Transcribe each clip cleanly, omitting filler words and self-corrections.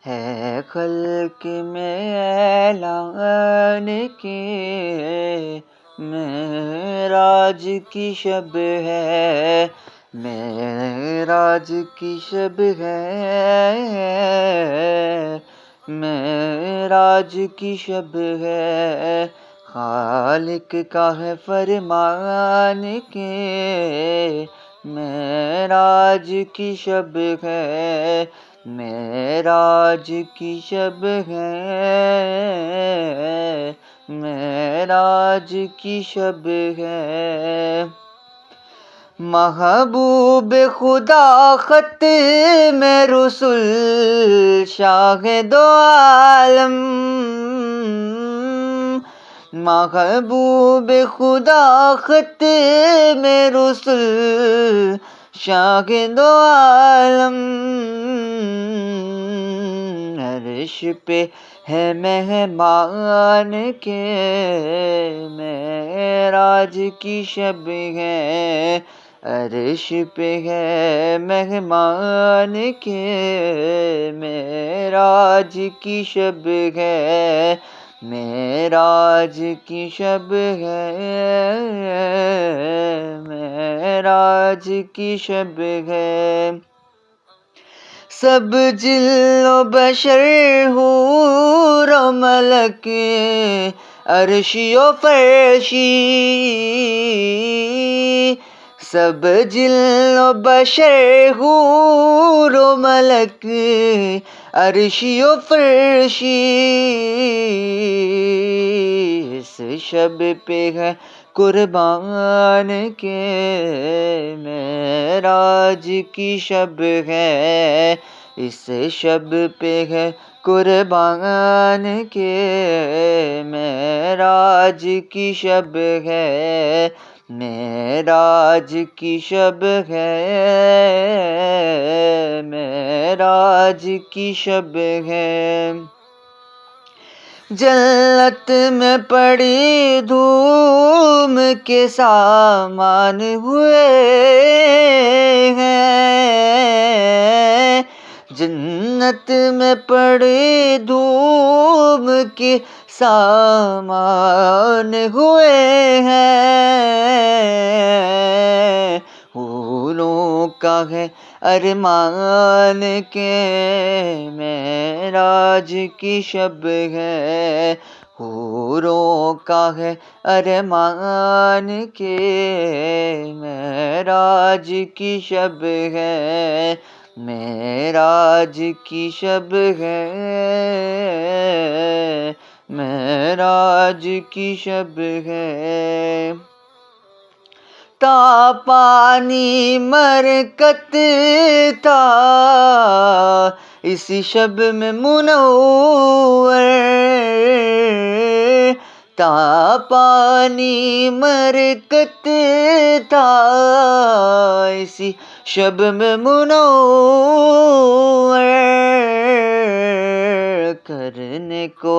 ہے خلق میں اعلان کے معراج کی شب ہے، معراج کی شب ہے، معراج کی شب ہے، خالق کا ہے فرمان کے معراج کی شب ہے، معراج کی شب ہے، معراج کی شب ہے۔ محبوب خدا ختم رسول شاہ دو عالم، محبوب خدا ختم رسول شاہ دو عالم، عرش پہ ہے مہمان کے معراج کی شب ہے، عرش پہ ہے مہمان کے معراج کی شب ہے، معراج کی شب ہے، معراج کی شب ہے۔ سب جن و بشر حور و ملک عرشی و فرشی، سب جن و بشر حور و ملک عرشی و فرشی، اس شب پہ ہے قربان کے معراج کی شب ہے، اس شب پہ ہے قربان کے معراج کی شب ہے، معراج کی شب ہے، معراج کی شب ہے۔ جنت میں پڑی دھوم کے سامان ہوئے ہیں، جنت میں پڑی دھوم کے سامان ہوئے ہیں، حوروں کا ہے ارمان کے معراج کی شب ہے، حوروں کا ہے ارمان کے معراج کی شب ہے، معراج کی شب ہے، معراج کی شب ہے۔ تا پانی مرکت تھا اسی شب میں منور، تا پانی مرکت تھا اسی شب میں منور، کرنے کو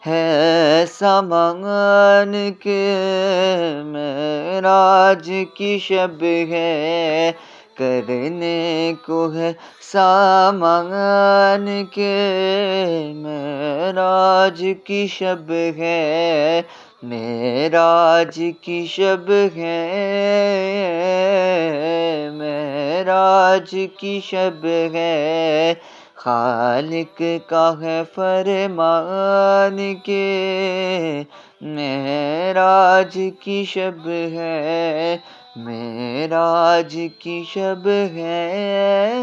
ہے سامان کے معراج کی شب ہے، کرنے کو ہے سامان کے معراج کی شب ہے، معراج کی شب ہے، معراج کی شب ہے، خالق کا ہے فرمان کے معراج کی شب ہے، معراج کی شب ہے،